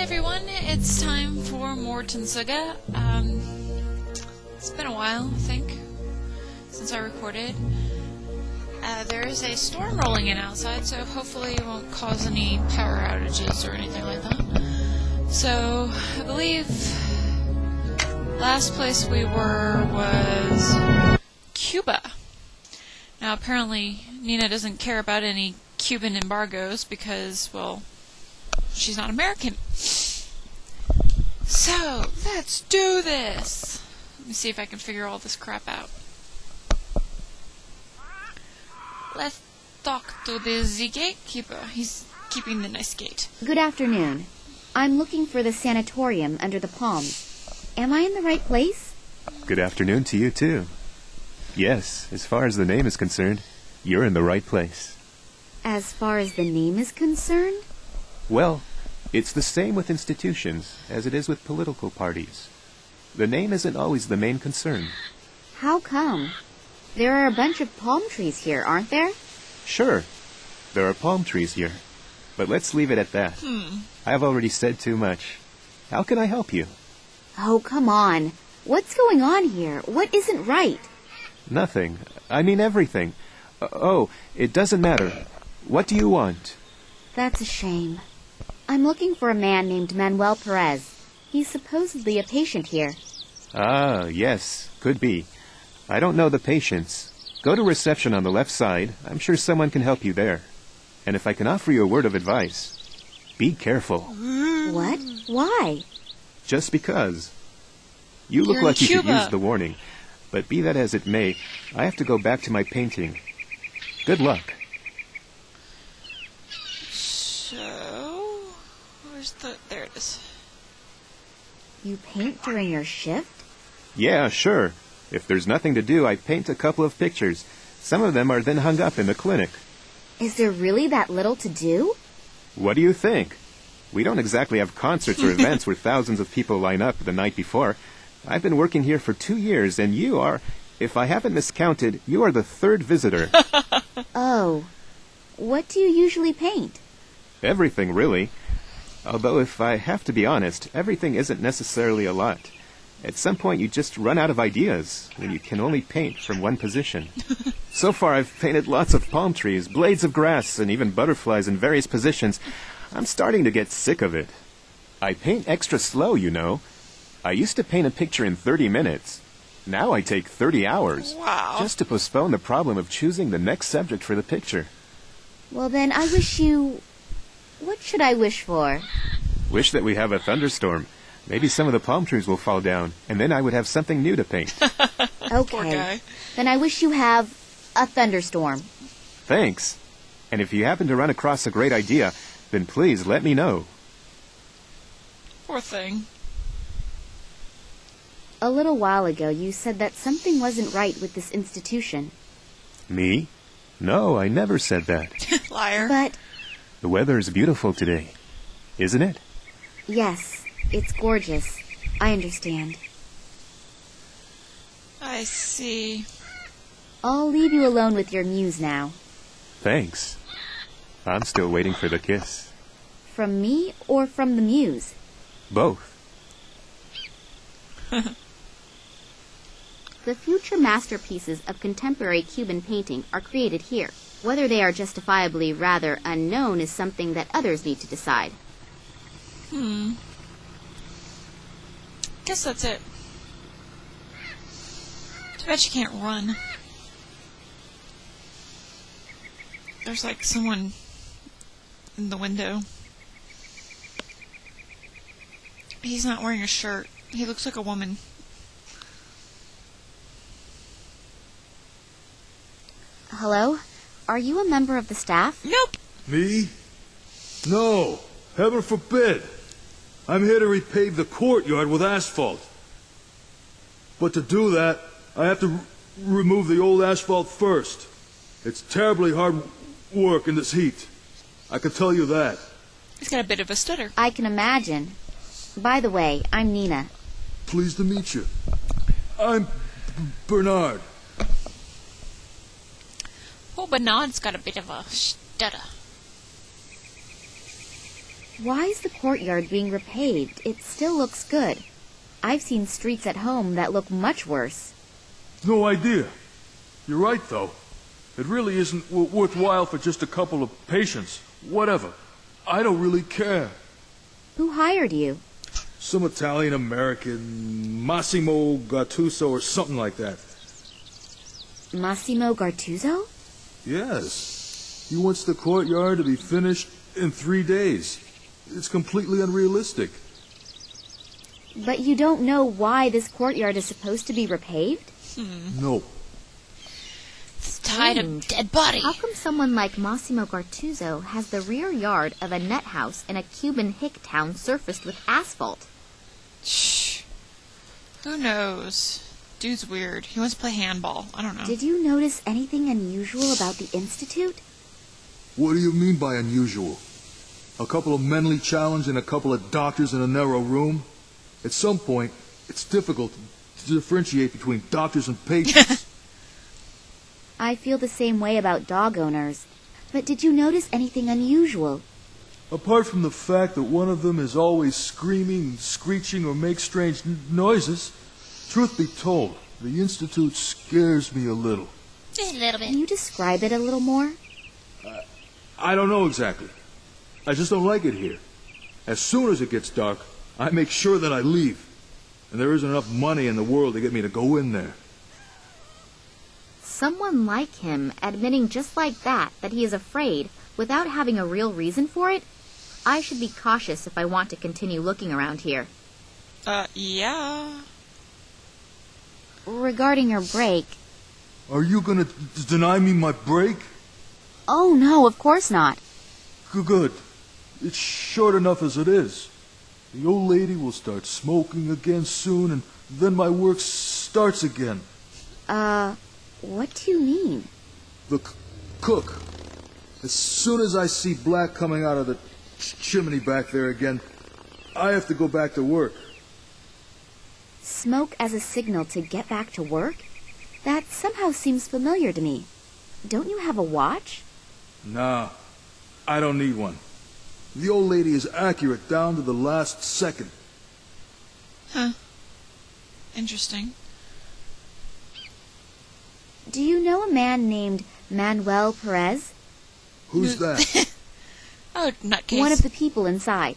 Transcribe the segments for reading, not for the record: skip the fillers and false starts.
everyone, it's time for more Tunguska. It's been a while, I think, since I recorded. There is a storm rolling in outside, so hopefully it won't cause any power outages or anything like that. So, I believe last place we were was Cuba. Now apparently Nina doesn't care about any Cuban embargoes because, well, she's not American. So, let's do this! Let me see if I can figure all this crap out. Let's talk to the gatekeeper. He's keeping the nice gate. Good afternoon. I'm looking for the sanatorium under the palms. Am I in the right place? Good afternoon to you, too. Yes, as far as the name is concerned, you're in the right place. As far as the name is concerned? Well, it's the same with institutions as it is with political parties. The name isn't always the main concern. How come? There are a bunch of palm trees here, aren't there? Sure, there are palm trees here. But let's leave it at that. I've already said too much. How can I help you? Oh, come on. What's going on here? What isn't right? Nothing. I mean everything. Oh, it doesn't matter. What do you want? That's a shame. I'm looking for a man named Manuel Perez. He's supposedly a patient here. Ah, yes, could be. I don't know the patients. Go to reception on the left side. I'm sure someone can help you there. And if I can offer you a word of advice, be careful. What? Why? Just because. You look like you could use the warning. But be that as it may, I have to go back to my painting. Good luck. So, where's there it is. You paint during your shift? Yeah, sure. If there's nothing to do, I paint a couple of pictures. Some of them are then hung up in the clinic. Is there really that little to do? What do you think? We don't exactly have concerts or events where thousands of people line up the night before. I've been working here for 2 years, and you are, if I haven't miscounted, you are the third visitor. Oh. What do you usually paint? Everything, really. Although, if I have to be honest, everything isn't necessarily a lot. At some point, you just run out of ideas when you can only paint from one position. So far, I've painted lots of palm trees, blades of grass, and even butterflies in various positions. I'm starting to get sick of it. I paint extra slow, you know. I used to paint a picture in 30 minutes. Now I take 30 hours. Wow. Just to postpone the problem of choosing the next subject for the picture. Well, then I wish you... What should I wish for? Wish that we have a thunderstorm. Maybe some of the palm trees will fall down, and then I would have something new to paint. Poor Okay. guy. Then I wish you have a thunderstorm. Thanks. And if you happen to run across a great idea, then please let me know. Poor thing. A little while ago, you said that something wasn't right with this institution. Me? No, I never said that. Liar. But, The weather is beautiful today, isn't it? yes, it's gorgeous. I understand. I see. I'll leave you alone with your muse now. Thanks. I'm still waiting for the kiss. From me or from the muse? Both. The future masterpieces of contemporary Cuban painting are created here. Whether they are justifiably rather unknown is something that others need to decide. Guess that's it. Too bad she can't run. There's like someone in the window. He's not wearing a shirt. He looks like a woman. Hello? Are you a member of the staff? Nope. Me? No. Heaven forbid. I'm here to repave the courtyard with asphalt. But to do that, I have to remove the old asphalt first. It's terribly hard work in this heat. I can tell you that. He's got a bit of a stutter. I can imagine. By the way, I'm Nina. Pleased to meet you. I'm Bernard. Oh, Bernard's got a bit of a stutter. Why is the courtyard being repaved? It still looks good. I've seen streets at home that look much worse. No idea. You're right, though. It really isn't worthwhile for just a couple of patients. Whatever. I don't really care. Who hired you? Some Italian-American, Massimo Gattuso or something like that. Massimo Gattuso? Yes. He wants the courtyard to be finished in 3 days. It's completely unrealistic. But you don't know why this courtyard is supposed to be repaved? No. It's tied a dead body. How come someone like Massimo Gattuso has the rear yard of a net house in a Cuban hick town surfaced with asphalt? Shh. Who knows? Dude's weird. He wants to play handball. I don't know. Did you notice anything unusual about the Institute? What do you mean by unusual? A couple of mentally challenged and a couple of doctors in a narrow room? At some point, it's difficult to differentiate between doctors and patients. I feel the same way about dog owners. But did you notice anything unusual? Apart from the fact that one of them is always screaming, screeching, or makes strange noises, truth be told, the Institute scares me a little. Just a little bit. Can you describe it a little more? I don't know exactly. I just don't like it here. As soon as it gets dark, I make sure that I leave. And there isn't enough money in the world to get me to go in there. Someone like him admitting just like that he is afraid without having a real reason for it? I should be cautious if I want to continue looking around here. Yeah. Regarding your break... Are you gonna deny me my break? Oh, no, of course not. Good. It's short enough as it is. The old lady will start smoking again soon, and then my work starts again. What do you mean? The cook. As soon as I see black coming out of the chimney back there again, I have to go back to work. Smoke as a signal to get back to work? That somehow seems familiar to me. Don't you have a watch? Nah, I don't need one. The old lady is accurate down to the last second. Huh. Interesting. Do you know a man named Manuel Perez? Who's that? Oh, nutcase. One of the people inside.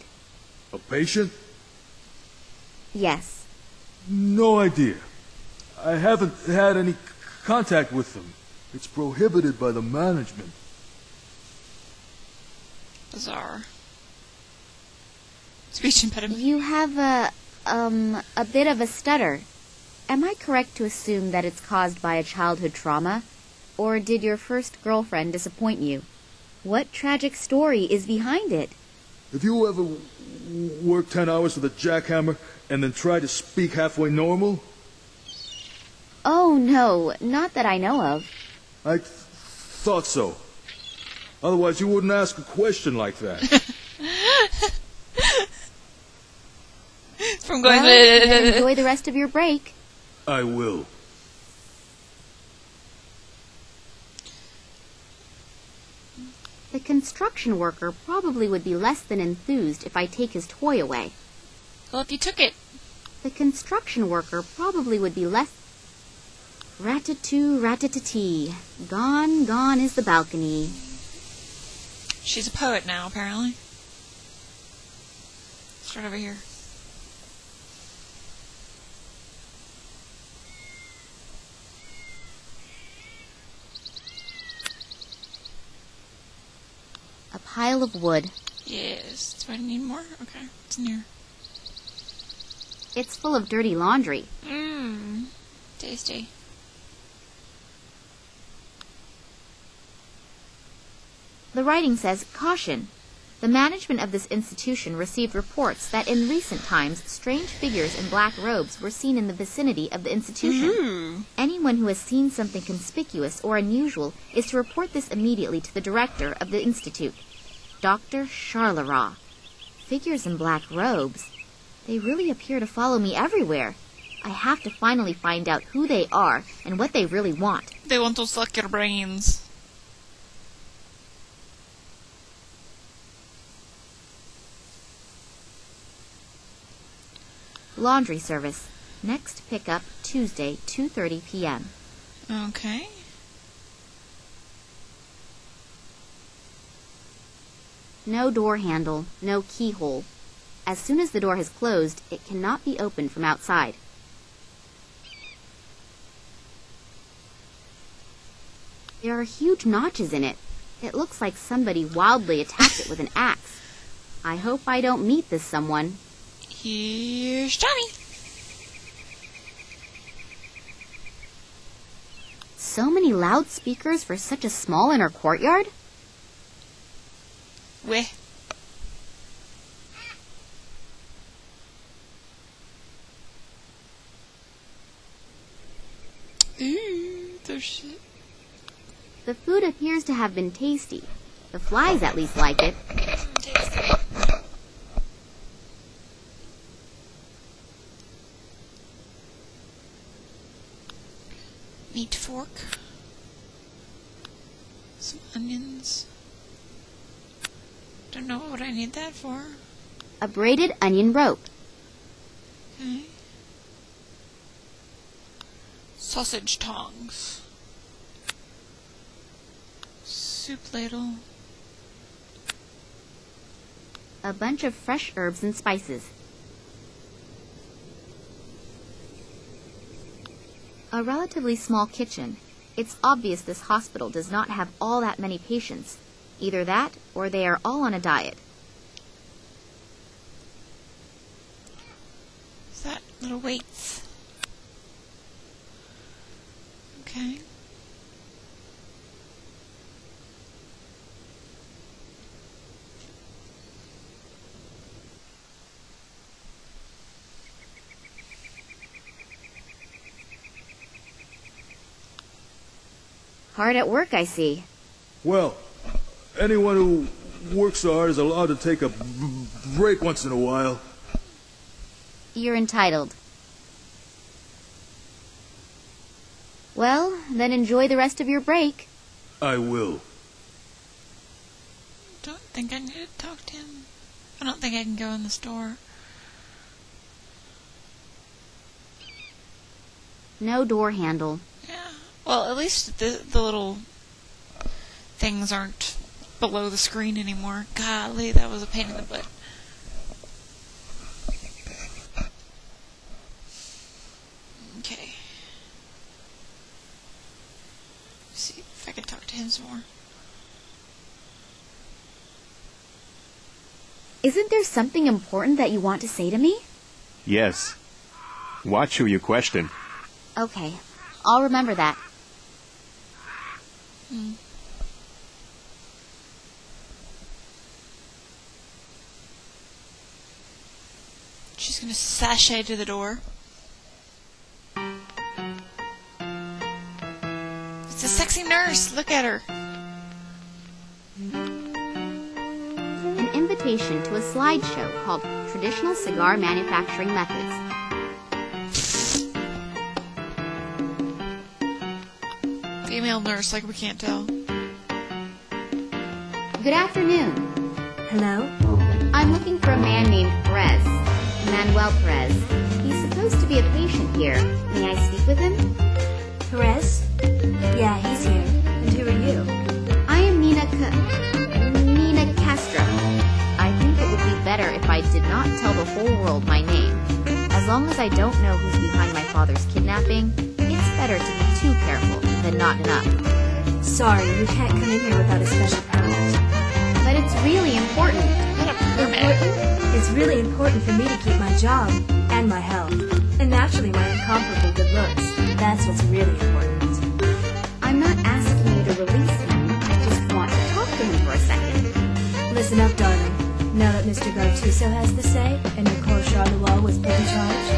A patient? Yes. No idea. I haven't had any contact with them. It's prohibited by the management. Bizarre. Speech impediment. You have a bit of a stutter. Am I correct to assume that it's caused by a childhood trauma? Or did your first girlfriend disappoint you? What tragic story is behind it? Have you ever worked 10 hours with a jackhammer and then tried to speak halfway normal? Oh, no, not that I know of. I thought so. Otherwise you wouldn't ask a question like that. From going Well, enjoy the rest of your break. I will. The construction worker probably would be less than enthused if I take his toy away. Well, if you took it. The construction worker probably would be less... Rat-a-too, rat-a-tee. Gone, gone is the balcony. She's a poet now, apparently. Start over here. A pile of wood. Yes. Do I need more? Okay. It's in here. It's full of dirty laundry. Mmm. Tasty. The writing says, "Caution. The management of this institution received reports that in recent times strange figures in black robes were seen in the vicinity of the institution. Anyone who has seen something conspicuous or unusual is to report this immediately to the director of the institute, Dr. Charleroi. Figures in black robes. They really appear to follow me everywhere. I have to finally find out who they are and what they really want." They want to suck your brains. Laundry service. Next pickup Tuesday, 2:30 p.m. Okay. No door handle, no keyhole. As soon as the door has closed, it cannot be opened from outside. There are huge notches in it. It looks like somebody wildly attacked it with an axe. I hope I don't meet this someone. Here's Johnny. So many loudspeakers for such a small inner courtyard? Weh. Ooh, there's shit. The food appears to have been tasty. The flies at least like it. Meat fork. Some onions. Don't know what I need that for. A braided onion rope. Okay. Sausage tongs. Soup ladle. A bunch of fresh herbs and spices. A relatively small kitchen. It's obvious this hospital does not have all that many patients. Either that, or they are all on a diet. Is that little weights? Okay. Hard at work, I see. Well, anyone who works so hard is allowed to take a break once in a while. You're entitled. Well, then enjoy the rest of your break. I will. Don't think I need to talk to him. I don't think I can go in the store. No door handle. Yeah. Well, at least the little things aren't below the screen anymore. Golly, that was a pain in the butt. Okay. See if I can talk to him some more. Isn't there something important that you want to say to me? Yes. Watch who you question. Okay, I'll remember that. She's gonna sashay to the door. It's a sexy nurse. Look at her. An invitation to a slideshow called Traditional Cigar Manufacturing Methods. Female nurse, like we can't tell. Good afternoon. Hello? I'm looking for a man named Perez. Manuel Perez. He's supposed to be a patient here. May I speak with him? Perez? Yeah, he's here. And who are you? I am Nina Castro. I think it would be better if I did not tell the whole world my name. As long as I don't know who's behind my father's kidnapping, it's better to be too careful than not enough. Sorry, you can't come in here without a special permit. But it's really important. It's really important for me to keep my job and my health. And naturally my incomparable good looks. That's what's really important. I'm not asking you to release him. I just want to talk to him for a second. Listen up, darling. Now that Mr. Gartuso has the say, and Nicole Charleroi was put in charge,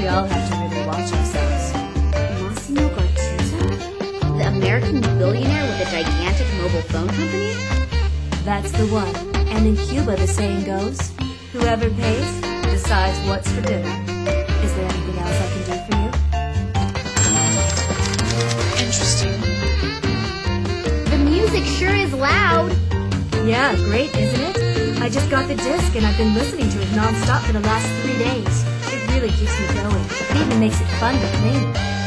we all have to really watch ourselves. Massimo Gartuso? The American billionaire with a gigantic mobile phone company? That's the one. And in Cuba the saying goes, whoever pays decides what's for dinner. Is there anything else I can do for you? Interesting. The music sure is loud. Yeah, great, isn't it? I just got the disc and I've been listening to it non-stop for the last 3 days. It really keeps me going. It even makes it fun to clean.